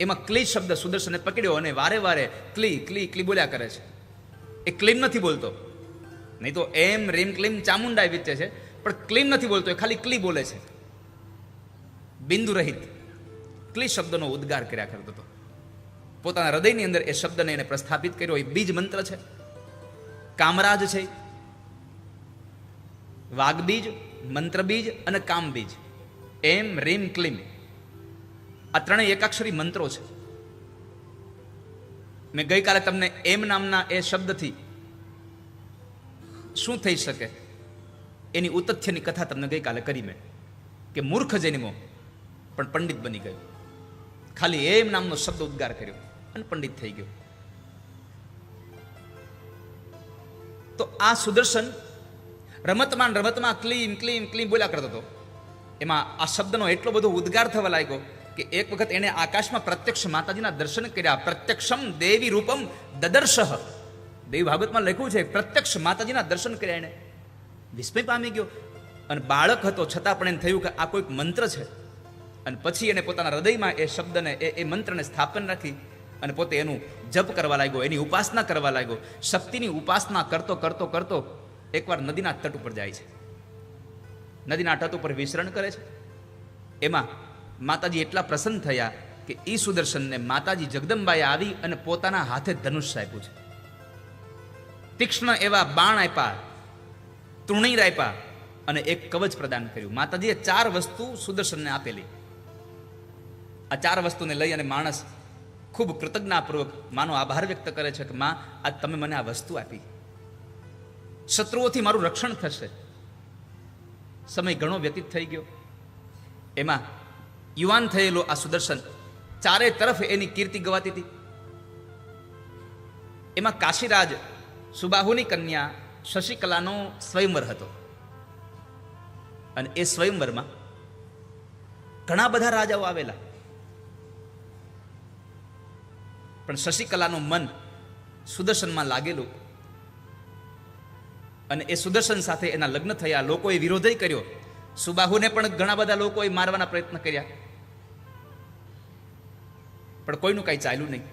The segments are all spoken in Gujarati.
એમાં ક્લી શબ્દ સુદર્શને પકડ્યો અને વારે વારે ક્લી ક્લી ક્લી બોલ્યા કરે છે. એ ક્લીમ નથી બોલતો, નહીં તો એમ રીમ ક્લીમ ચામુંડા વિચે છે, પણ ક્લીમ નથી બોલતો, એ ખાલી ક્લી બોલે છે. બિંદુ રહિત ક્લી શબ્દનો ઉદ્ગાર કર્યા કરતો હતો. પોતાના હૃદયની અંદર એ શબ્દને એને પ્રસ્થાપિત કર્યો. એ બીજ મંત્ર છે, કામરાજ છે, વાઘબીજ, મંત્રબીજ અને કામબીજ. એમ રીમ ક્લીમ આ ત્રણેય એકાક્ષરી મંત્રો છે. મેં ગઈકાલે તમને એમ નામના એ શબ્દથી શું થઈ શકે એની ઉતથ્યની કથા તમને ગઈકાલે કરી મેં, કે મૂર્ખ જન્મો પણ પંડિત બની ગયો. ખાલી એમ નામનો શબ્દ ઉદ્ગાર કર્યો અને પંડિત થઈ ગયો. તો આ સુદર્શન રમતમાં ક્લીમ ક્લીમ ક્લીમ બોલ્યા કરતો હતો. એમાં આ શબ્દનો એટલો બધો ઉદ્ગાર થવા લાગ્યો કે એક વખત એને આકાશમાં પ્રત્યક્ષ માતાજીના દર્શન કર્યા. પ્રત્યક્ષમ દેવી રૂપમ દદર્શઃ. દેવી ભાગવતમાં લખ્યું છે, પ્રત્યક્ષ માતાજીના દર્શન કર્યા. એને વિસ્મય પામી ગયો અને બાળક હતો છતાં પણ એને થયું કે આ કોઈક મંત્ર છે. અને પછી એને પોતાના હૃદયમાં એ શબ્દને એ મંત્રને સ્થાપન રાખી અને પોતે એનું જપ કરવા લાગ્યો, એની ઉપાસના કરવા લાગ્યો. શક્તિની ઉપાસના કરતો કરતો કરતો એકવાર નદીના તટ ઉપર જાય છે. નદીના તટ ઉપર વિચરણ કરે છે. એમાં માતાજી એટલા પ્રસન્ન થયા કે ઈ સુદર્શનને માતાજી જગદંબાએ આવી અને પોતાના હાથે ધનુષ્ય આપ્યું છે. તીક્ષ્ણ એવા બાણ આપ્યા, તૃણીર આપ્યા અને એક કવચ પ્રદાન કર્યું. માતાજીએ 4 વસ્તુ સુદર્શનને આપેલી. આ 4 વસ્તુને લઈ અને માણસ ખૂબ કૃતજ્ઞતાપૂર્વક માનો આભાર વ્યક્ત કરે છે કે માં, આજ તમે મને આ વસ્તુ આપી, શત્રુઓથી મારું રક્ષણ થશે. સમય ઘણો વ્યતીત થઈ ગયો. એમાં યુવાન થયેલો આ સુદર્શન ચારે તરફ એની કીર્તિ ગવાતી હતી. એમાં કાશીરાજ સુબાહુની કન્યા શશિકલાનો સ્વયંવર હતો અને એ સ્વયંવરમાં ઘણા બધા રાજાઓ આવેલા, પણ શશિકલાનું મન સુદર્શનમાં લાગેલું અને એ સુદર્શન સાથે એના લગ્ન થયા. લોકોએ વિરોધ કર્યો. સુબાહુને પણ ઘણા બધા લોકોએ મારવાના પ્રયત્ન કર્યા, પણ કોઈનું કાંઈ ચાલ્યું નહીં.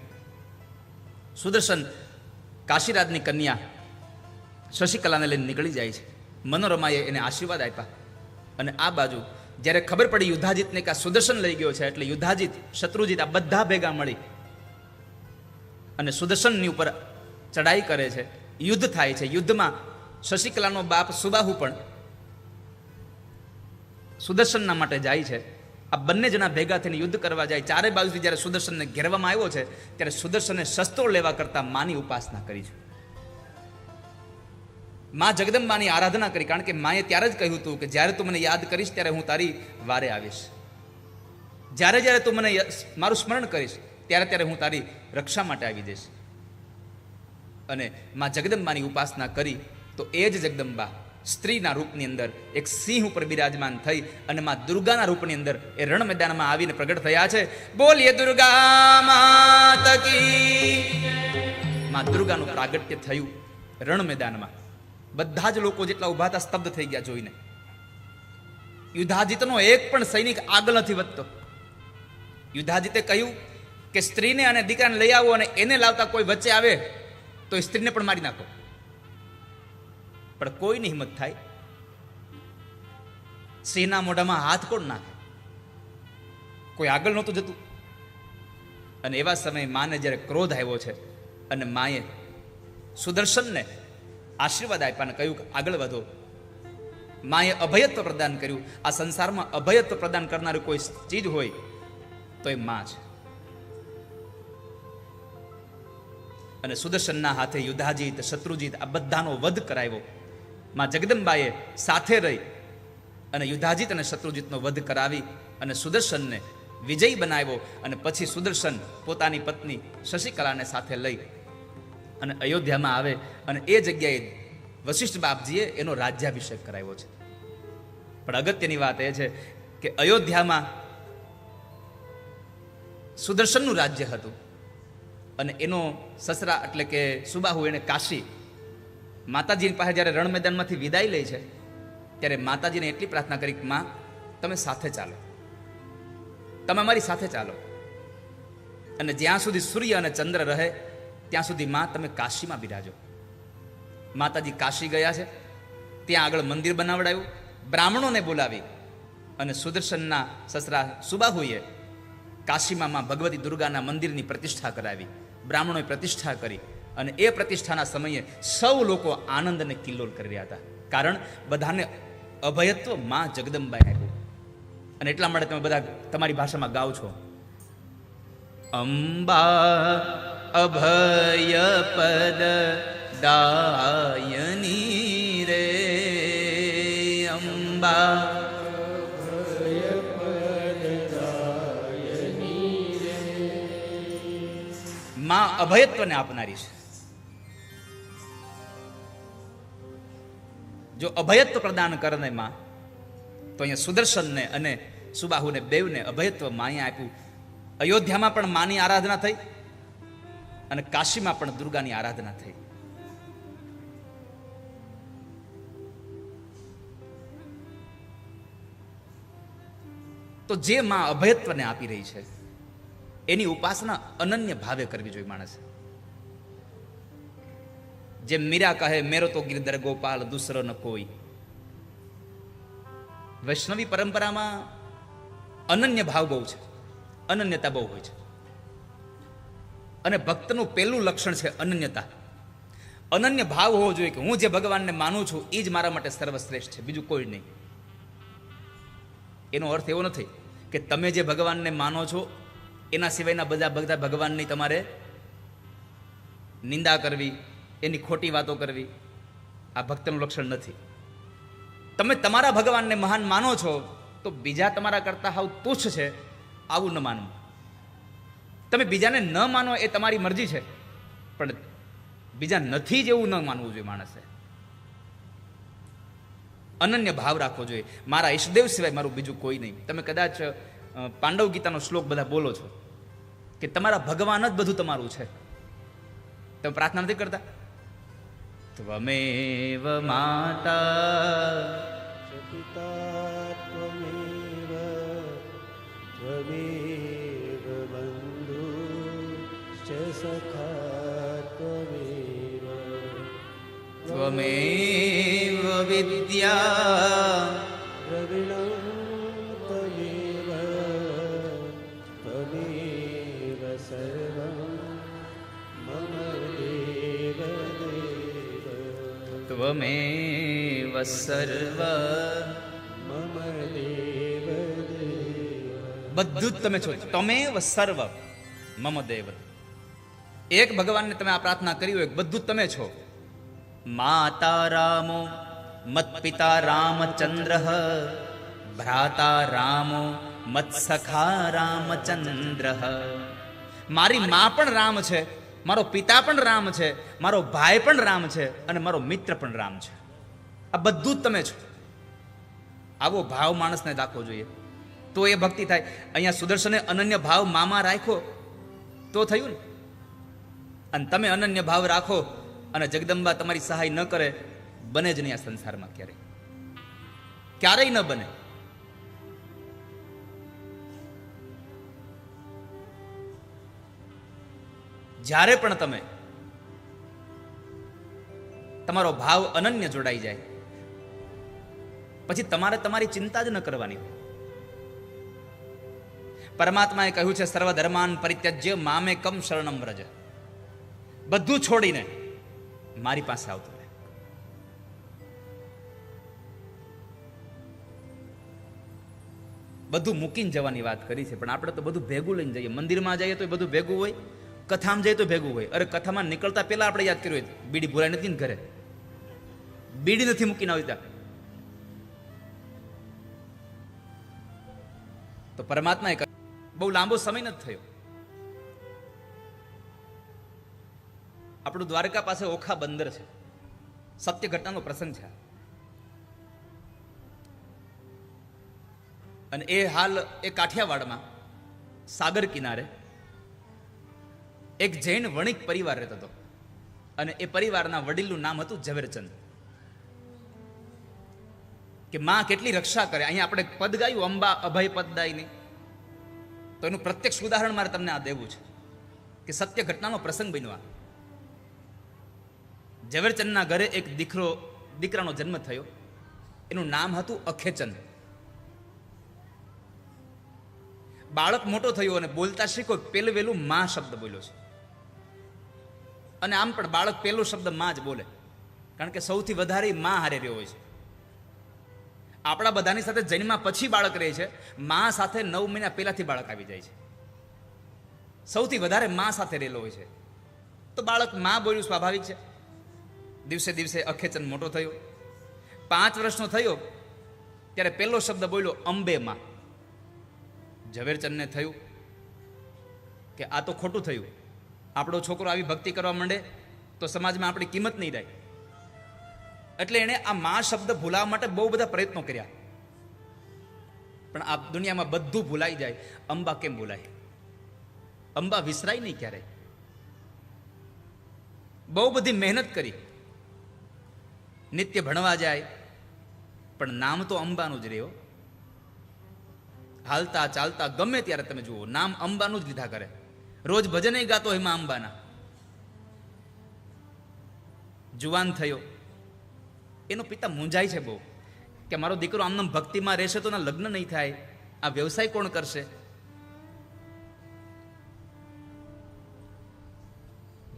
સુદર્શન કાશીરાજની કન્યા શશિકલાને લઈને નીકળી જાય છે. મનોરમાએ એને આશીર્વાદ આપ્યા. અને આ બાજુ જ્યારે ખબર પડી યુદ્ધાજીતને કે આ સુદર્શન લઈ ગયો છે, એટલે યુદ્ધાજીત, શત્રુજીત આ બધા ભેગા મળી અને સુદર્શનની ઉપર ચડાઈ કરે છે. યુદ્ધ થાય છે. યુદ્ધમાં શશિકલાનો બાપ સુબાહુ પણ સુદર્શનના માટે જાય છે. આ બંને જણા ભેગા થઈને યુદ્ધ કરવા જાય. ચારે બાજુથી જ્યારે સુદર્શનને ઘેરવામાં આવ્યો છે ત્યારે સુદર્શને શસ્ત્રો લેવા કરતા માની ઉપાસના કરી છે. માં જગદંબાની આરાધના કરી, કારણ કે માએ ત્યારે જ કહ્યું હતું કે જ્યારે તું મને યાદ કરીશ ત્યારે હું તારી વારે આવીશ. જ્યારે જ્યારે તું મને મારું સ્મરણ કરીશ ત્યારે ત્યારે હું તારી રક્ષા માટે આવી જઈશ. અને માં જગદંબાની ઉપાસના કરી તો એ જ જગદંબા સ્ત્રીના રૂપની અંદર એક સિંહ ઉપર બિરાજમાન થઈ અને માં દુર્ગાના રૂપની અંદર એ રણ મેદાનમાં આવીને પ્રગટ થયા છે. બોલીએ દુર્ગા માત કી. માં દુર્ગાનું પ્રાગટ્ય થયું રણ મેદાનમાં. બધા જ લોકો જેટલા ઉભા હતા સ્તબ્ધ થઈ ગયા જોઈને. યુદ્ધાજીતનો એક પણ સૈનિક આગળ નથી વધતો. યુદ્ધાજીતે કહ્યું કે સ્ત્રીને અને દીકરાને લઈ આવો અને એને લાવતા કોઈ વચ્ચે આવે તો એ સ્ત્રીને પણ મારી નાખો. પણ કોઈની હિંમત થાય? સિંહના મોઢામાં હાથ કોણ નાખે? કોઈ આગળ નહોતું જતું. અને એવા સમયે માને જ્યારે ક્રોધ આવ્યો છે અને માએ સુદર્શનને આશીર્વાદ આપ્યા અને કહ્યું કે આગળ વધો. માએ અભયત્વ પ્રદાન કર્યું. આ સંસારમાં અભયત્વ પ્રદાન કરનારું કોઈ ચીજ હોય તો એ માં છે. અને સુદર્શનના હાથે યુદ્ધાજીત, શત્રુજીત આ બધાનો વધ કરાવ્યો. માં જગદંબાએ સાથે રહી અને યુદ્ધાજીત અને શત્રુજીતનો વધ કરાવી અને સુદર્શનને વિજયી બનાવ્યો. અને પછી સુદર્શન પોતાની પત્ની શશિકલાને સાથે લઈ અને અયોધ્યામાં આવે અને એ જગ્યાએ વશિષ્ઠ બાપજીએ એનો રાજ્યાભિષેક કરાવ્યો છે. પણ અગત્યની વાત એ છે કે અયોધ્યામાં સુદર્શનનું રાજ્ય હતું અને એનો સસરા એટલે કે સુબાહુ એને કાશી માતાજીની પાસે જ્યારે રણ મેદાનમાંથી વિદાય લે છે ત્યારે માતાજીને એટલી પ્રાર્થના કરી કે માં તમે સાથે ચાલો, તમે અમારી સાથે ચાલો. અને જ્યાં સુધી સૂર્ય અને ચંદ્ર રહે ત્યાં સુધી માં તમે કાશીમાં બિરાજો. માતાજી કાશી ગયા છે, ત્યાં આગળ મંદિર બનાવડાવ્યું, બ્રાહ્મણોને બોલાવી અને સુદર્શનના સસરા સુબાહુએ કાશીમાં માં ભગવતી દુર્ગાના મંદિરની પ્રતિષ્ઠા કરાવી. બ્રાહ્મણોએ પ્રતિષ્ઠા કરી અને એ પ્રતિષ્ઠાના સમયે સૌ લોકો આનંદ અને કિલ્લોલ કરી રહ્યા હતા. કારણ બધાને અભયત્વ માં જગદંબાએ આપ્યું. અને એટલા માટે તમે બધા તમારી ભાષામાં ગાઓ છો, અંબા અભય પદ દાયની રે, અંબા માં અભયત્વને આપનારી છે. જો અભયત્વ પ્રદાન કરને માં, તો અહીંયા સુદર્શનને અને સુબાહુને બેવને અભયત્વ માએ આપ્યું. અયોધ્યામાં પણ માની આરાધના થઈ અને કાશીમાં પણ દુર્ગાની આરાધના થઈ. તો જે માં અભયત્વને આપી રહી છે એની ઉપાસના અનન્ય ભાવે કરવી જોઈએ માણસે. જેમ મીરા કહે, મેરો તો ગિરધર ગોપાલ દૂસરો ન કોઈ. વૈષ્ણવી પરંપરામાં અનન્ય ભાવ બહુ છે, અનન્યતા બહુ હોય છે. અને ભક્તનું પહેલું લક્ષણ છે અનન્યતા. અનન્ય ભાવ હોવો જોઈએ કે હું જે ભગવાનને માનું છું એ જ મારા માટે સર્વશ્રેષ્ઠ છે, બીજું કોઈ નહીં. એનો અર્થ એવો નથી કે તમે જે ભગવાનને માનો છો એના સિવાયના બધા ભગવાનની તમારે નિંદા કરવી, એની ખોટી વાતો કરવી. આ ભક્તનું લક્ષણ નથી. તમે તમારા ભગવાનને મહાન માનો છો તો બીજા તમારા કરતા હાવ તુચ્છ છે આવું ન માનવું. તમે બીજાને ન માનો એ તમારી મરજી છે, પણ બીજા નથી જેવું ન માનવું જોઈએ માણસે. અનન્ય ભાવ રાખવો જોઈએ. મારા ઈષ્ટદેવ સિવાય મારું બીજું કોઈ નહીં. તમે કદાચ પાંડવ ગીતાનો શ્લોક બધા બોલો છો કે તમારા ભગવાન જ બધું તમારું છે. તમે પ્રાર્થના નથી કરતા, ત્વમેવ માતા પિતા ત્વમેવ ત્વમેવ બંધુ ચ સખા ત્વમેવ ત્વમેવ વિદ્યા દ્રવિણં ત્વમેવ ત્વમેવ સર્વં મમ દેવ દેવ ત્વમેવ સર્વ મમ દેવ દેવ. બધું જ તમે છો. ત્વમેવ સર્વ મમ દેવ. એક ભગવાનને તમે આ પ્રાર્થના કરી હોય, બધું જ તમે છો. માતા રામો મત પિતા રામચંદ્ર, ભ્રાતા રામો મત સખા રામચંદ્ર. મારી મા પણ રામ છે, મારો પિતા પણ રામ છે, મારો ભાઈ પણ રામ છે અને મારો મિત્ર પણ રામ છે. આ બધું જ તમે છો. આવો ભાવ માણસને રાખવો જોઈએ તો એ ભક્તિ થાય. અહીંયા સુદર્શને અનન્ય ભાવ મામા રાખ્યો તો થયું ને. અને તમે અનન્ય ભાવ રાખો અને જગદંબા તમારી સહાય ન કરે, બને જ નહીં આ સંસારમાં. ક્યારેય ન બને. જ્યારે પણ તમે તમારો ભાવ અનન્ય જોડાઈ જાય પછી તમારે તમારી ચિંતા જ ન કરવાની. પરમાત્માએ કહ્યું છે, સર્વ ધર્માન પરિત્યજ્ય મામેકમ શરણમ વ્રજ. બધું છોડીને મારી પાસે આવતો રહે. બધું મૂકીને જવાની વાત કરી છે, પણ આપણે તો બધું ભેગું લઈને જઈએ. મંદિરમાં જઈએ તો બધું ભેગું હોય, કથામાં જઈએ તો ભેગું હોય. અરે કથામાં નીકળતા પહેલા આપણે યાદ કર્યું હોય, બીડી ભૂલાઈ નથી ને ઘરે, બીડી નથી મૂકીને આવતા. તો પરમાત્માએ બહુ લાંબો સમય નથી થયો. આપણું દ્વારકા પાસે ઓખા બંદર છે, સત્ય ઘટનાનો પ્રસંગ છે. અને એ હાલ એ કાઠિયાવાડમાં સાગર કિનારે એક જૈન વણિક પરિવાર રહેતો હતો અને એ પરિવારના વડીલનું નામ હતું ઝવેરચંદ. કે માં કેટલી રક્ષા કરે. અહીંયા આપણે પદ ગાયું અંબા અભય પદદાયની, તો એનું પ્રત્યક્ષ ઉદાહરણ મારે તમને આ દેવું છે. કે સત્ય ઘટનાનો પ્રસંગ બન્યો. ઝવેરચંદના ઘરે એક દીકરાનો જન્મ થયો. એનું નામ હતું અખેચંદ. બાળક મોટો થયો અને બોલતા શીખો. પેલું વેલું માં શબ્દ બોલ્યો છે. અને આમ પણ બાળક પેલો શબ્દ માં જ બોલે, કારણ કે સૌથી વધારે માં હારે રહ્યો હોય છે. આપણા બધાની સાથે જન્મા પછી બાળક રહે છે, માં સાથે 9 મહિના પહેલાથી બાળક આવી જાય છે. સૌથી વધારે માં સાથે રહેલો હોય છે. તો બાળક માં બોલ્યું સ્વાભાવિક છે. દિવસે દિવસે અખેચંદ મોટો થયો. 5 વર્ષનો થયો ત્યારે પહેલો શબ્દ બોલ્યો અંબે માં. ઝવેરચંદને થયું કે આ તો ખોટું થયું. આપણો છોકરો આવી ભક્તિ કરવા માંડે તો સમાજમાં આપણી કિંમત નહીં રહે. એટલે એણે આ માં શબ્દ ભૂલાવવા માટે બહુ બધા પ્રયત્નો કર્યા. પણ આ દુનિયામાં બધું ભૂલાઈ જાય, અંબા કેમ ભૂલાય? અંબા વિસરાય નહીં ક્યારેય. બહુ બધી મહેનત કરી, નિત્ય ભણવા જાય, પણ નામ તો અંબાનું જ રહ્યો. હાલતા ચાલતા ગમે ત્યારે તમે જુઓ નામ અંબાનું જ લીધા કરે. રોજ ભજન ગાતો એમાં અંબાના. જુવાન થયો, એનો પિતા મૂંઝાય છે બહુ કે મારો દીકરો આમનામ ભક્તિમાં રહેશે તો ના લગ્ન નહીં થાય, આ વ્યવસાય કોણ કરશે?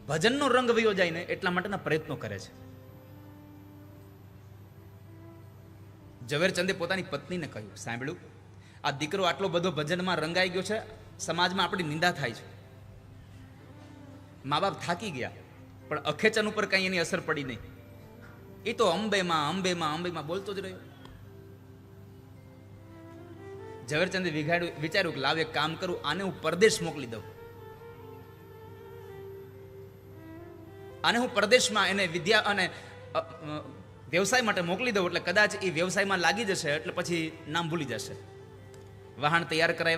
ભજનનો રંગ વયો જાય ને એટલા માટેના પ્રયત્નો કરે છે. ઝવેરચંદે પોતાની પત્નીને કહ્યું, સાંભળ્યું, આ દીકરો આટલો બધો ભજનમાં રંગાઈ ગયો છે, સમાજમાં આપણી નિંદા થાય છે. મા બાપ થાકી ગયા, પણ અખેચન ઉપર કઈ એની અસર પડી નહીં. એ તો અંબેમાં અંબેમાં અંબેમાં બોલતો જ રહ્યો. ઝવેરચંદે વિચાર્યું કે લાવ એક કામ કરું, આને હું પરદેશ મોકલી દઉં. આને હું પરદેશમાં એને વિદ્યા અને વ્યવસાય માટે મોકલી દઉં, એટલે કદાચ એ વ્યવસાયમાં લાગી જશે, એટલે પછી નામ ભૂલી જશે. વાહન તૈયાર કરાવ્યા.